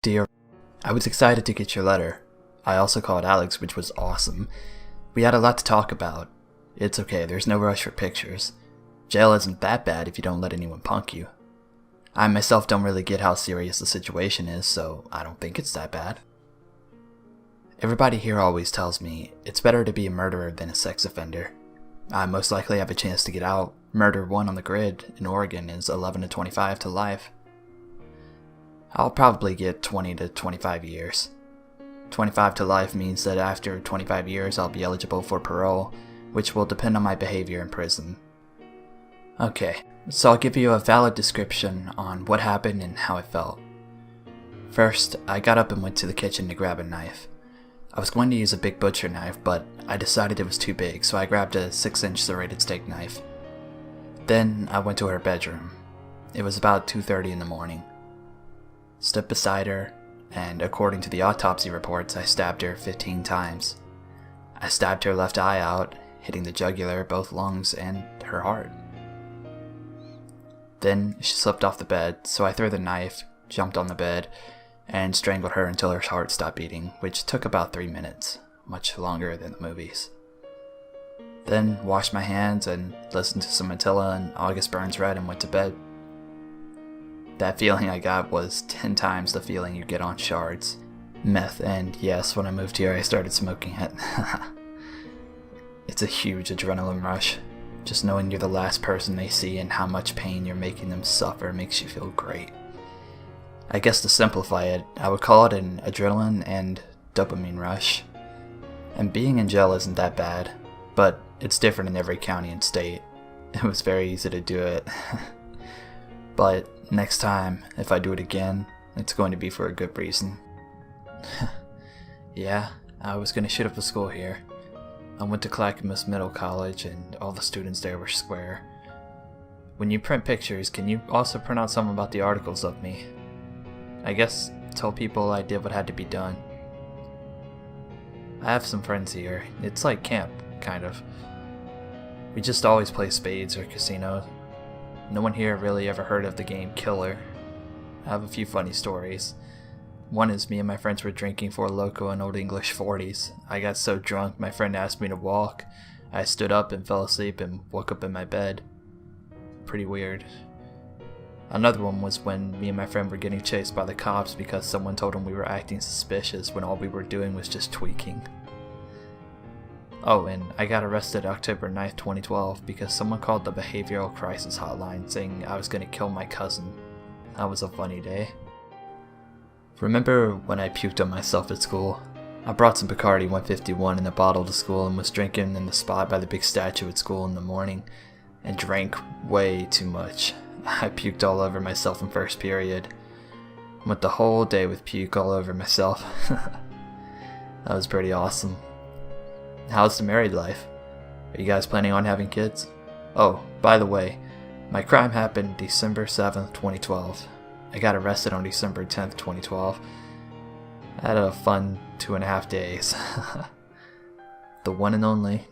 Dear, I was excited to get your letter. I also called Alex, which was awesome. We had a lot to talk about. It's okay, there's no rush for pictures. Jail isn't that bad if you don't let anyone punk you. I myself don't really get how serious the situation is, so I don't think it's that bad. Everybody here always tells me it's better to be a murderer than a sex offender. I most likely have a chance to get out. Murder 1 on the grid in Oregon is 11 to 25 to life. I'll probably get 20 to 25 years. 25 to life means that after 25 years I'll be eligible for parole, which will depend on my behavior in prison. Okay, so I'll give you a valid description on what happened and how it felt. First, I got up and went to the kitchen to grab a knife. I was going to use a big butcher knife, but I decided it was too big, so I grabbed a 6-inch serrated steak knife. Then I went to her bedroom. It was about 2:30 in the morning. Stood beside her, and according to the autopsy reports, I stabbed her 15 times. I stabbed her left eye out, hitting the jugular, both lungs, and her heart. Then she slipped off the bed, so I threw the knife, jumped on the bed, and strangled her until her heart stopped beating, which took about 3 minutes, much longer than the movies. Then washed my hands and listened to some Attila and August Burns Red and went to bed. That feeling I got was 10 times the feeling you get on shards. Meth, and yes, when I moved here I started smoking it. It's a huge adrenaline rush. Just knowing you're the last person they see and how much pain you're making them suffer makes you feel great. I guess to simplify it, I would call it an adrenaline and dopamine rush. And being in jail isn't that bad, but it's different in every county and state. It was very easy to do it. But next time, if I do it again, it's going to be for a good reason. Yeah, I was going to shoot up a school here. I went to Clackamas Middle College and all the students there were square. When you print pictures, can you also print out something about the articles of me? I guess tell people I did what had to be done. I have some friends here. It's like camp, kind of. We just always play spades or casino. No one here really ever heard of the game Killer. I have a few funny stories. One is me and my friends were drinking Four Loko and Old English 40s. I got so drunk my friend asked me to walk. I stood up and fell asleep and woke up in my bed. Pretty weird. Another one was when me and my friend were getting chased by the cops because someone told him we were acting suspicious when all we were doing was just tweaking. Oh, and I got arrested October 9th, 2012 because someone called the behavioral crisis hotline saying I was going to kill my cousin. That was a funny day. Remember when I puked on myself at school? I brought some Bacardi 151 in a bottle to school and was drinking in the spot by the big statue at school in the morning, and drank way too much. I puked all over myself in first period. Went the whole day with puke all over myself. That was pretty awesome. How's the married life? Are you guys planning on having kids? Oh, by the way, my crime happened December 7th, 2012. I got arrested on December 10th, 2012. I had a fun 2.5 days. The one and only.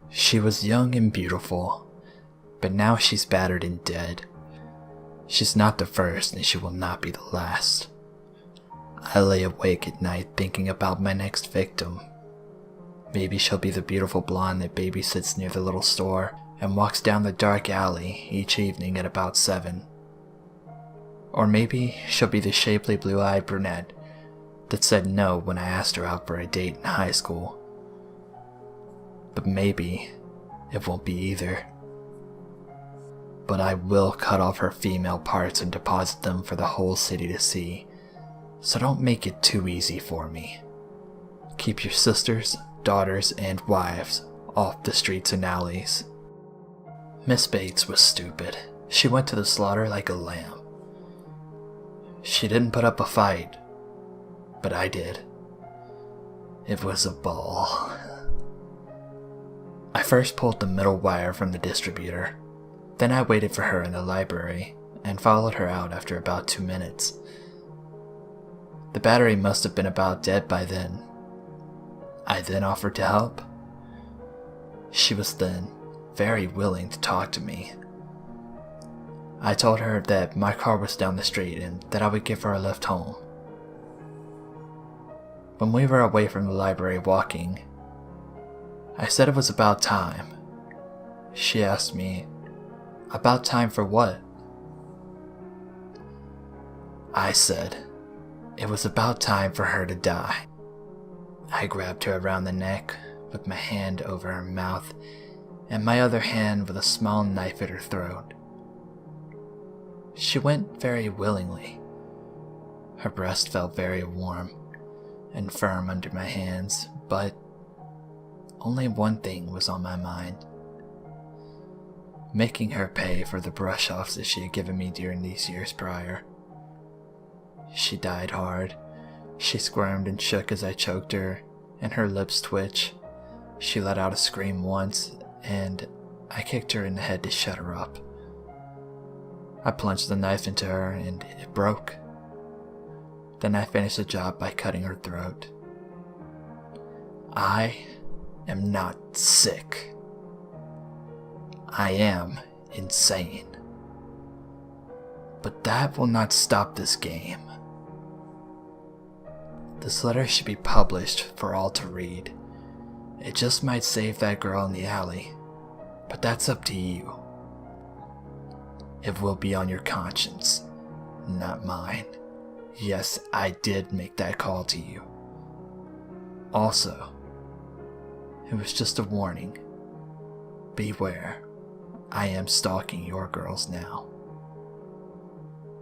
She was young and beautiful, but now she's battered and dead. She's not the first, and she will not be the last. I lay awake at night thinking about my next victim. Maybe she'll be the beautiful blonde that babysits near the little store and walks down the dark alley each evening at about 7. Or maybe she'll be the shapely blue-eyed brunette that said no when I asked her out for a date in high school. But maybe it won't be either. But I will cut off her female parts and deposit them for the whole city to see. So don't make it too easy for me. Keep your sisters, daughters, and wives off the streets and alleys. Miss Bates was stupid. She went to the slaughter like a lamb. She didn't put up a fight, but I did. It was a ball. I first pulled the middle wire from the distributor. Then I waited for her in the library and followed her out after about 2 minutes. The battery must have been about dead by then. I then offered to help. She was then very willing to talk to me. I told her that my car was down the street and that I would give her a lift home. When we were away from the library walking, I said it was about time. She asked me, about time for what? I said, it was about time for her to die. I grabbed her around the neck with my hand over her mouth and my other hand with a small knife at her throat. She went very willingly. Her breast felt very warm and firm under my hands, but only one thing was on my mind. Making her pay for the brush-offs that she had given me during these years prior. She died hard. She squirmed and shook as I choked her, and her lips twitched. She let out a scream once, and I kicked her in the head to shut her up. I plunged the knife into her, and it broke. Then I finished the job by cutting her throat. I am not sick. I am insane. But that will not stop this game. This letter should be published for all to read. It just might save that girl in the alley, but that's up to you. It will be on your conscience, not mine. Yes, I did make that call to you. Also, it was just a warning. Beware, I am stalking your girls now.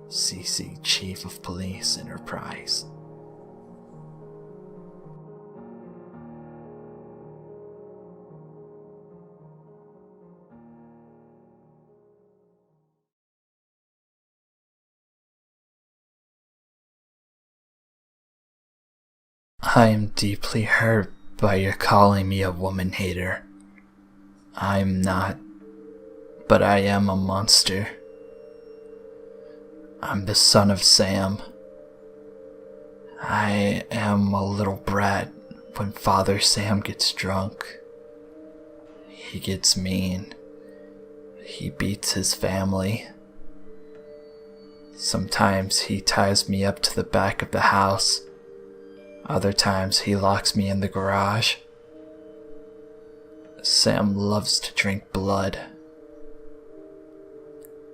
CC Chief of Police Enterprise. I am deeply hurt by your calling me a woman hater. I'm not, but I am a monster. I'm the son of Sam. I am a little brat when Father Sam gets drunk. He gets mean. He beats his family. Sometimes he ties me up to the back of the house. Other times he locks me in the garage. Sam loves to drink blood.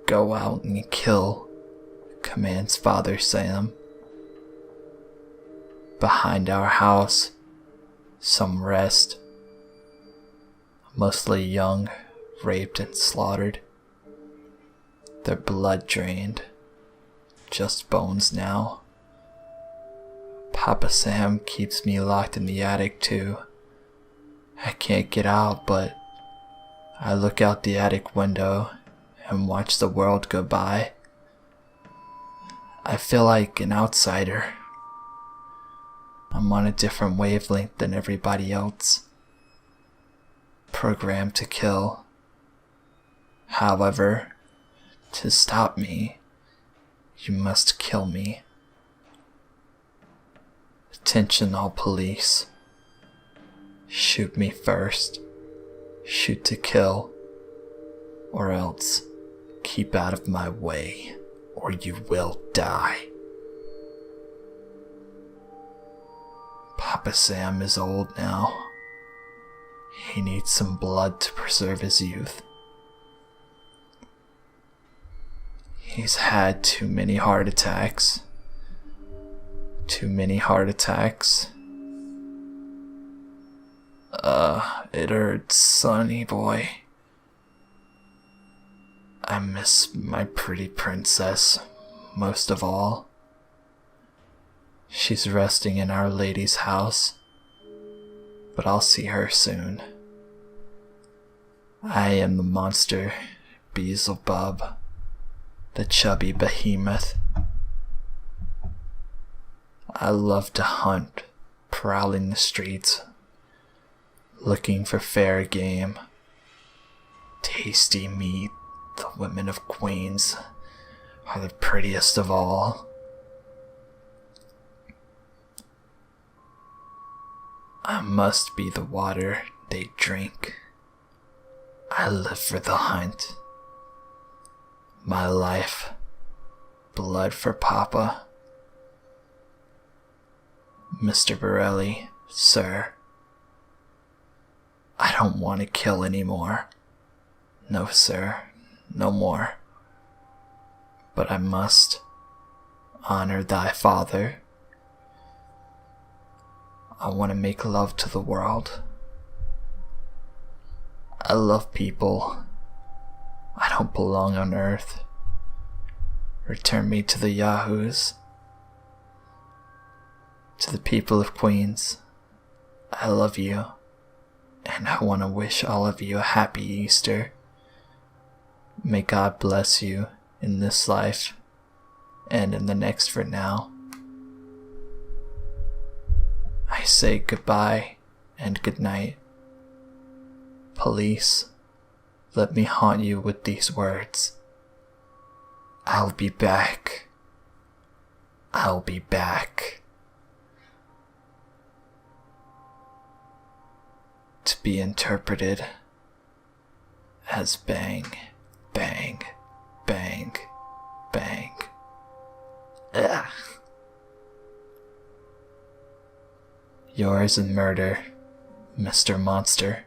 Go out and kill, commands Father Sam. Behind our house, some rest. Mostly young, raped and slaughtered. Their blood drained. Just bones now. Papa Sam keeps me locked in the attic too. I can't get out, but I look out the attic window and watch the world go by. I feel like an outsider. I'm on a different wavelength than everybody else. Programmed to kill. However, to stop me, you must kill me. Attention all police. Shoot me first. Shoot to kill. Or else, keep out of my way, or you will die. Papa Sam is old now. He needs some blood to preserve his youth. He's had too many heart attacks. Too many heart attacks. It hurts, sonny boy. I miss my pretty princess most of all. She's resting in Our Lady's house, but I'll see her soon. I am the monster, Beelzebub, the chubby behemoth. I love to hunt, prowling the streets, looking for fair game, tasty meat. The women of Queens are the prettiest of all. I must be the water they drink. I live for the hunt. My life, blood for Papa. Mr. Borelli, sir, I don't want to kill anymore. No, sir, no more. But I must honor thy father. I want to make love to the world. I love people. I don't belong on earth. Return me to the Yahoos. To the people of Queens, I love you, and I want to wish all of you a happy Easter. May God bless you in this life and in the next for now. I say goodbye and good night. Police, let me haunt you with these words. I'll be back. I'll be back. To be interpreted as bang, bang, bang, bang. Ugh. Yours in murder, Mr. Monster.